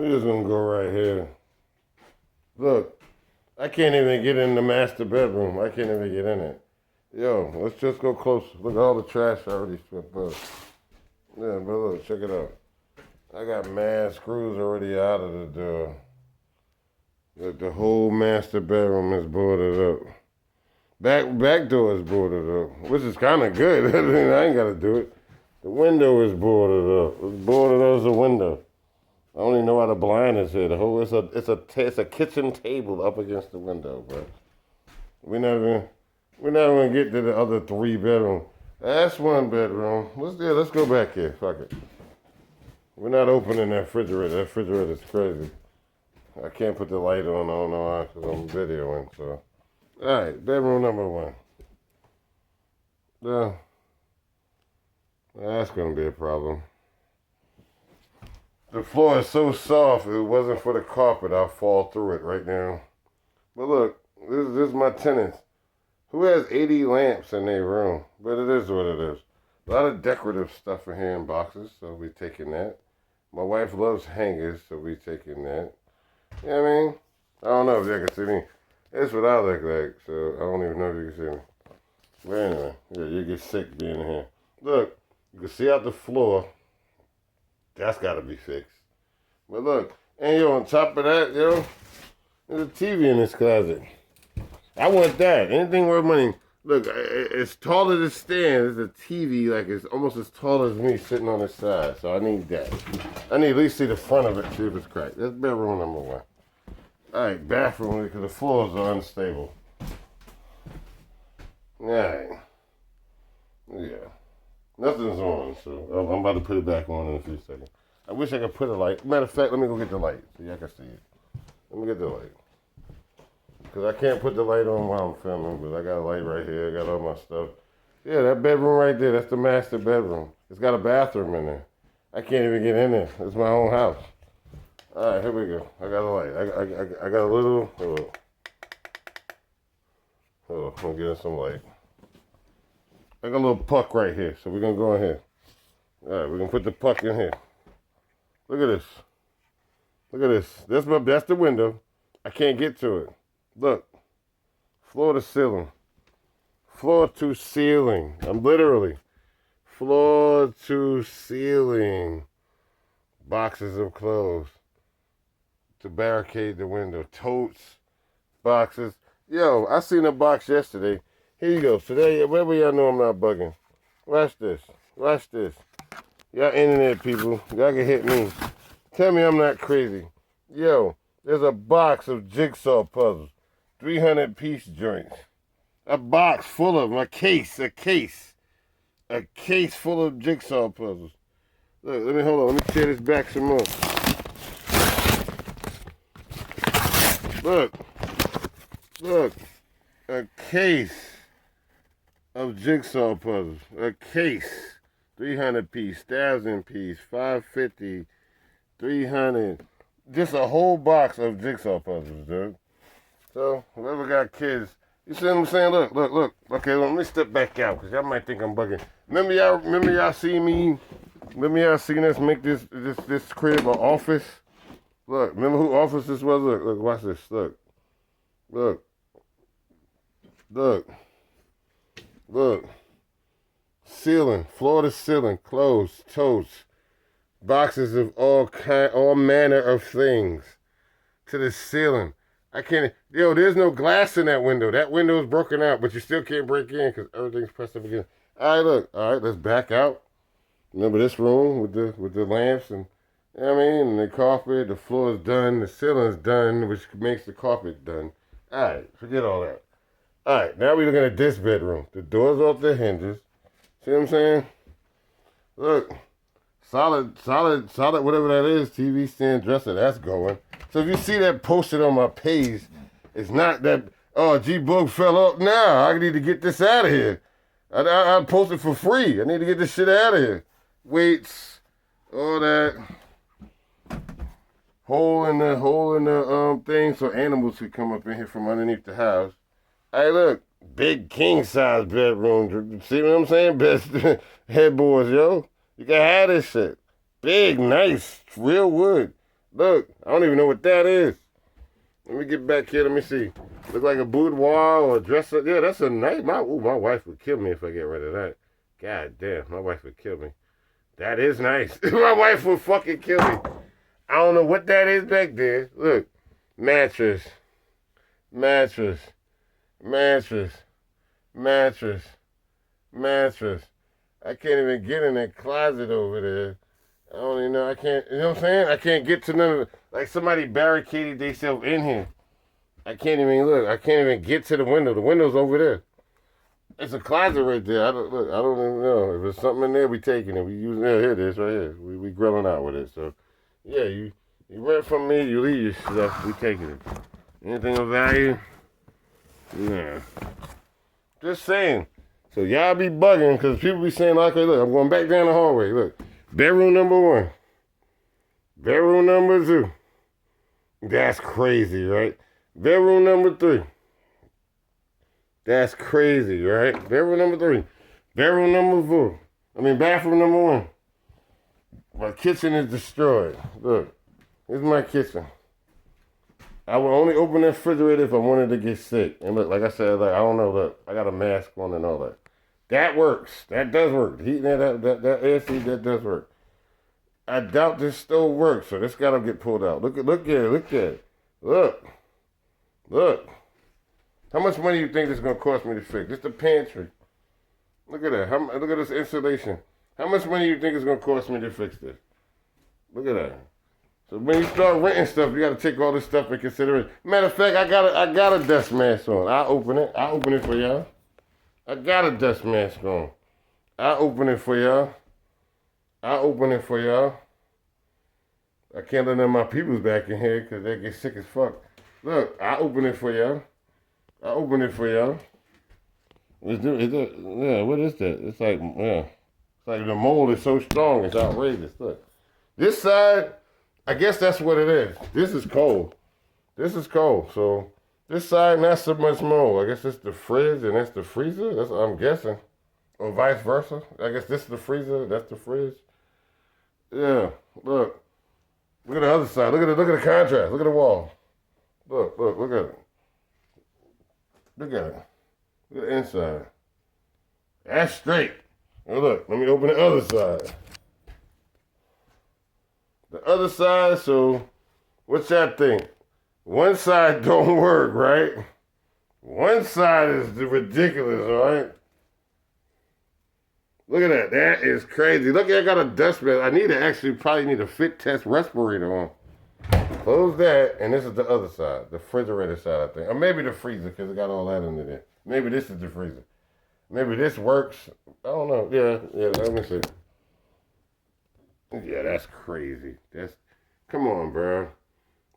We're just gonna go right here. Look, I can't even get in the master bedroom. I can't even get in it. Yo, let's just go close. Look at all the trash I already swept up. Yeah, but look, check it out. I got mad screws already out of the door. The whole master bedroom is boarded up. Back door is boarded up, which is kind of good. I mean, I ain't got to do it. The window is boarded up. It's boarded up as a window. I don't even know why the blind is here. The whole it's a kitchen table up against the window, but we're not gonna get to the other 3 bedroom. That's 1 bedroom. Let's go back here. Fuck it. We're not opening that refrigerator. That refrigerator is crazy. I can't put the light on. I don't know why because I'm videoing. So, all right, bedroom number 1. Yeah, that's gonna be a problem. The floor is so soft. If it wasn't for the carpet, I'll fall through it right now. But look, this is my tenants. Who has 80 lamps in their room? But it is what it is. A lot of decorative stuff in here in boxes, so we taking that. My wife loves hangers, so we taking that. You know what I mean? I don't know if you can see me. That's what I look like, so I don't even know if you can see me. But anyway, yeah, you get sick being in here. Look, you can see out the floor. That's got to be fixed. But look, and yo, on top of that, yo, there's a TV in this closet. I want that. Anything worth money. Look, as tall as it stands, there's a TV like it's almost as tall as me sitting on the side. So I need that. I need at least see the front of it, see if it's cracked. That's bedroom number 1. All right, bathroom because the floors are unstable. All right. Yeah. Nothing's on, so I'm about to put it back on in a few seconds. I wish I could put a light. Matter of fact, let me go get the light so y'all can see it. Let me get the light. Because I can't put the light on while I'm filming, but I got a light right here. I got all my stuff. Yeah, that bedroom right there, that's the master bedroom. It's got a bathroom in there. I can't even get in there. It's my own house. All right, here we go. I got a light. I got a little... Hold on, I'm getting some light. I got a little puck right here, so we're going to go in here. All right, we're going to put the puck in here. Look at this. Look at this. That's the window. I can't get to it. Look. Floor to ceiling. Floor to ceiling. I'm literally. Floor to ceiling. Boxes of clothes. To barricade the window. Totes. Boxes. Yo, I seen a box yesterday. Here you go. Today, wherever y'all know I'm not bugging. Watch this. Watch this. Y'all internet people. Y'all can hit me. Tell me I'm not crazy. Yo, there's a box of jigsaw puzzles. 300-piece joints. A box full of them. A case full of jigsaw puzzles. Look, hold on. Let me tear this back some more. Look. A case of jigsaw puzzles. A case. 300-piece, 1,000-piece, 550, 300. Just a whole box of jigsaw puzzles, dude. So, whoever got kids, you see what I'm saying? Look. Okay, let me step back out, because y'all might think I'm bugging. Remember y'all seen us make this crib an office? Look, remember who office this was? Look, watch this. Look. Ceiling, floor to ceiling, clothes, totes, boxes of all manner of things to the ceiling. I can't, there's no glass in that window. That window is broken out, but you still can't break in because everything's pressed up again. All right, let's back out. Remember this room with the lamps and, you know what I mean, and the carpet, the floor is done, the ceiling's done, which makes the carpet done. All right, forget all that. All right, now we're looking at this bedroom. The door's off the hinges. See what I'm saying? Look, solid, whatever that is, TV stand, dresser, that's going. So if you see that posted on my page, it's not that, oh, G-Boog fell off. Nah, I need to get this out of here. I post it for free. I need to get this shit out of here. Weights, all that. Hole in the thing so animals could come up in here from underneath the house. Hey, look. Big king size bedroom. See what I'm saying? Best headboards, yo. You can have this shit. Big, nice, real wood. Look, I don't even know what that is. Let me get back here. Let me see. Look like a boudoir or a dresser. Yeah, that's a nice. My wife would kill me if I get rid of that. God damn, my wife would kill me. That is nice. My wife would fucking kill me. I don't know what that is back there. Look, mattress, mattress, mattress, mattress, mattress. I can't even get in that closet over there. I don't even know. I can't. You know what I'm saying? I can't get to none of the, like somebody barricaded themselves in here. I can't even look. I can't even get to the window. The window's over there. It's a closet right there. I don't look. I don't even know if there's something in there. We taking it. We using it. Here it is right here. We grilling out with it. So yeah, you rent from me. You leave your stuff. We taking it. Anything of value? Nah. Just saying. So y'all be bugging because people be saying, okay, look, I'm going back down the hallway. Look, bedroom number 1, bedroom number 2. That's crazy, right? Bedroom number 3. That's crazy, right? Bedroom number 3. Bedroom number 4. Bathroom number 1. My kitchen is destroyed. Look, this is my kitchen. I would only open that refrigerator if I wanted to get sick. And look, like I said, like I don't know, look, I got a mask on and all that. That works. That does work. The heating that AC, that does work. I doubt this stove works, so this gotta get pulled out. Look at it. Look. How much money do you think this is gonna cost me to fix? Just the pantry. Look at that. Look at this insulation. How much money do you think it's gonna cost me to fix this? Look at that. So when you start renting stuff, you gotta take all this stuff in consideration. Matter of fact, I got a dust mask on. I'll open it for y'all. I got a dust mask on. I'll open it for y'all. I can't let none of my peoples back in here because they get sick as fuck. Look, I'll open it for y'all. Yeah, what is that? It's like, yeah. It's like the mold is so strong, it's outrageous. Look. This side, I guess that's what it is. This is cold. So this side, not so much mold. I guess it's the fridge and that's the freezer. That's what I'm guessing. Or vice versa. I guess this is the freezer, that's the fridge. Yeah, look. Look at the other side. Look at the contrast. Look at the wall. Look at it. Look at the inside. That's straight. Now look, let me open the other side. The other side, so what y'all think? One side don't work, right? One side is ridiculous, all right? Look at that. That is crazy. Look, I got a dust mask. I probably need a fit test respirator on. Close that, and this is the other side, the refrigerator side, I think. Or maybe the freezer, because it got all that under there. Maybe this is the freezer. Maybe this works. I don't know. Yeah, let me see. Yeah, that's crazy. Come on, bro.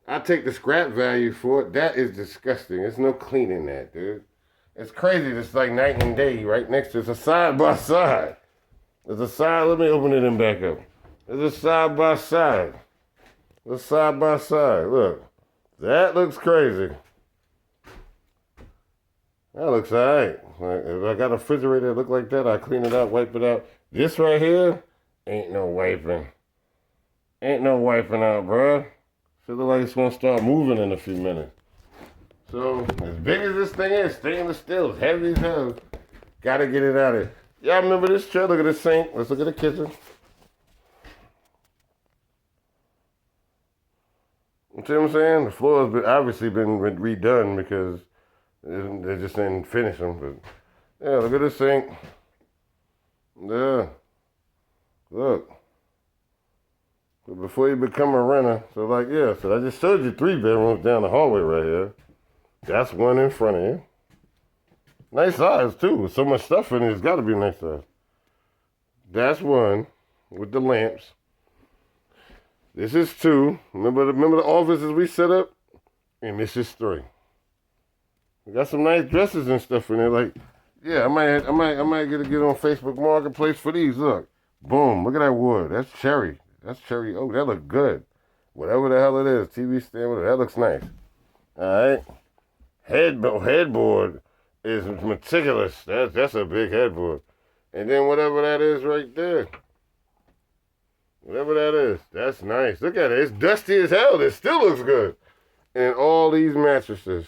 I take the scrap value for it. That is disgusting. There's no cleaning that, dude. It's crazy. It's like night and day right next to it. It's a side by side. There's a side. Let me open it and back up. There's a side by side. There's side by side. Look. That looks crazy. That looks alright. If I got a refrigerator that look like that, I clean it out, wipe it out. This right here, ain't no wiping. Ain't no wiping out, bruh. Should look like it's gonna start moving in a few minutes. So, as big as this thing is, stainless steel, it's heavy as hell. Gotta get it out of here. Y'all remember this chair? Look at this sink. Let's look at the kitchen. You see what I'm saying? The floor has obviously been redone because they just didn't finish them. But yeah, look at this sink. Yeah. Look. But before you become a renter, so I just showed you 3 bedrooms down the hallway right here. That's one in front of you. Nice size too. With so much stuff in it, it's got to be a nice size. That's one with the lamps. This is 2. Remember the offices we set up? And this is 3. We got some nice dresses and stuff in there. Like, yeah, I might get on Facebook Marketplace for these. Look, boom. Look at that wood. That's cherry. That's cherry oak. That look good. Whatever the hell it is, TV stand, whatever. That looks nice. All right. Headboard is meticulous. That's a big headboard. And then whatever that is right there. Whatever that is. That's nice. Look at it. It's dusty as hell. It still looks good. And all these mattresses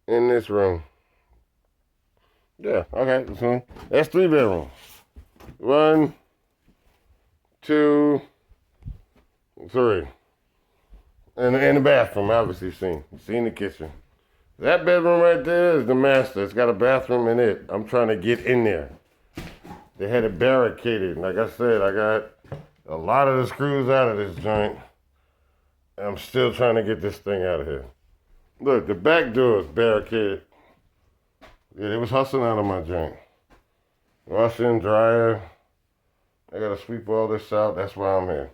in this room. Yeah, okay. So that's 3 bedrooms. 1, 2, 3. And the bathroom, obviously seen the kitchen. That bedroom right there is the master. It's got a bathroom in it. I'm trying to get in there. They had it barricaded. Like I said, I got a lot of the screws out of this joint. And I'm still trying to get this thing out of here. Look, the back door is barricaded. Yeah, they was hustling out of my joint. Washer and dryer. I gotta sweep all this out. That's why I'm here.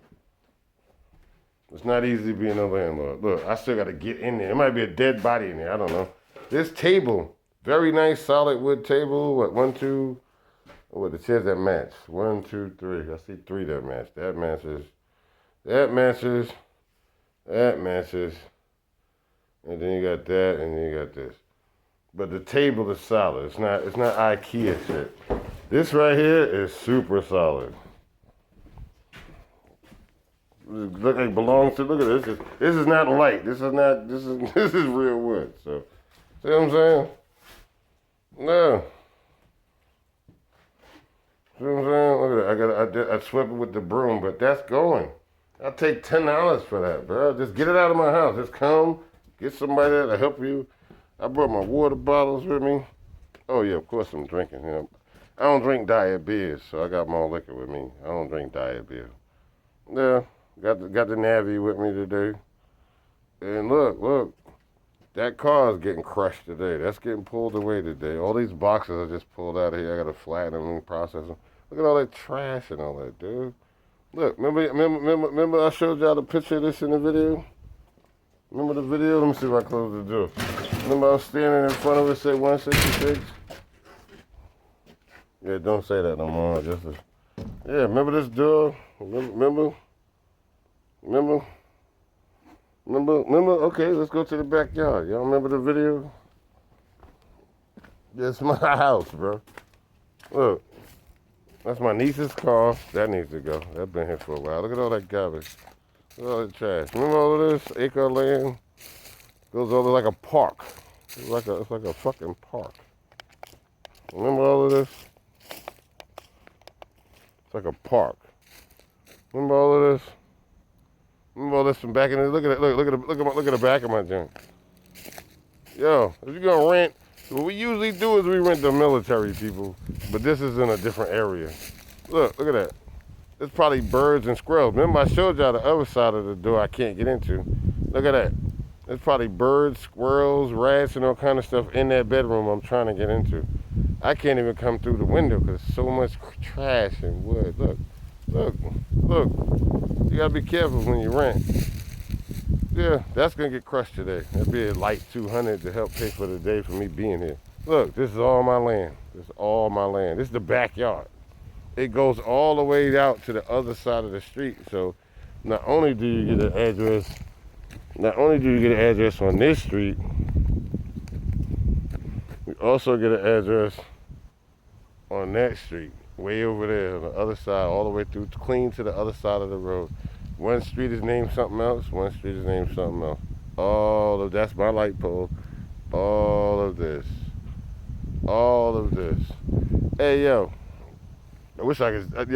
It's not easy being a landlord. Look, I still gotta get in there. There might be a dead body in there. I don't know. This table, very nice solid wood table. What, 1, 2, what, the chairs that match. 1, 2, 3. I see 3 that match. That matches. That matches. That matches. And then you got that, and then you got this. But the table is solid. It's not IKEA shit. This right here is super solid. Look like it belongs to. Look at this. This is not light. This is real wood. So, see what I'm saying? No. See what I'm saying? Look at that. I swept it with the broom, but that's going. I'll take $10 for that, bro. Just get it out of my house. Just come, get somebody there to help you. I brought my water bottles with me. Oh yeah, of course I'm drinking. You know, I don't drink diet beers, so I got my own liquor with me. I don't drink diet beer. Yeah. Got the Navy with me today. And look, that car is getting crushed today. That's getting pulled away today. All these boxes I just pulled out of here. I got to flatten them and process them. Look at all that trash and all that, dude. Look, remember I showed y'all the picture of this in the video? Remember the video? Let me see if I close the door. Remember I was standing in front of it, say 166? Yeah, don't say that no more. Yeah, remember this door? Remember? Okay, let's go to the backyard. Y'all remember the video? It's my house, bro. Look, that's my niece's car. That needs to go. That's been here for a while. Look at all that garbage. Look at all that trash. Remember all of this? Acre of land? Goes over like a park. It's like a fucking park. Remember all of this? It's like a park. Remember all of this? Remember all this from back in the, look at it, look at the back of my joint. Yo, if you're gonna rent, what we usually do is we rent the military people, but this is in a different area. Look at that. There's probably birds and squirrels. Remember I showed y'all the other side of the door I can't get into. Look at that. There's probably birds, squirrels, rats, and all kind of stuff in that bedroom I'm trying to get into. I can't even come through the window because there's so much trash and wood. Look. You gotta be careful when you rent. Yeah, that's gonna get crushed today. That'd be a light 200 to help pay for the day for me being here. Look, this is all my land. This is all my land. This is the backyard. It goes all the way out to the other side of the street. So not only do you get an address on this street, we also get an address on that street. Way over there on the other side, all the way through, clean to the other side of the road. One street is named something else, one street is named something else. That's my light pole. All of this. Hey, yo. I wish I could,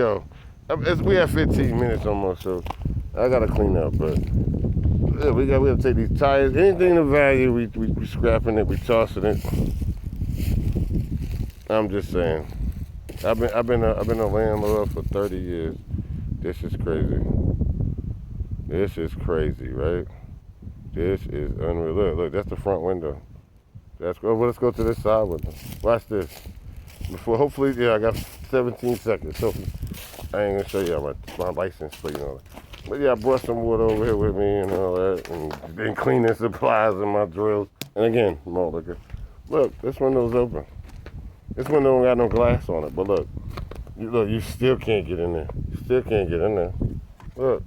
we have 15 minutes almost, so I gotta clean up, but yeah, we gotta take these tires. Anything of value, we scrapping it, we tossing it. I'm just saying. I've been a landlord for 30 years. This is crazy. This is crazy, right? This is unreal. Look, that's the front window. Let's go to this side window. Watch this. Hopefully, I got 17 seconds. So I ain't gonna show you my license plate and all that. But yeah, I brought some wood over here with me and all that, and been cleaning supplies and my drills. And again, more liquor. Look, this window's open. This window don't got no glass on it, but look, you still can't get in there. You still can't get in there. Look.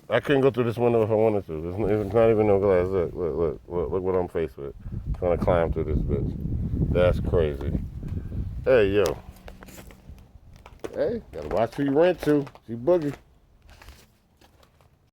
I couldn't go through this window if I wanted to. There's not even no glass. Look what I'm faced with. Trying to climb through this bitch. That's crazy. Hey, yo. Hey, gotta watch who you rent to. See Boogie.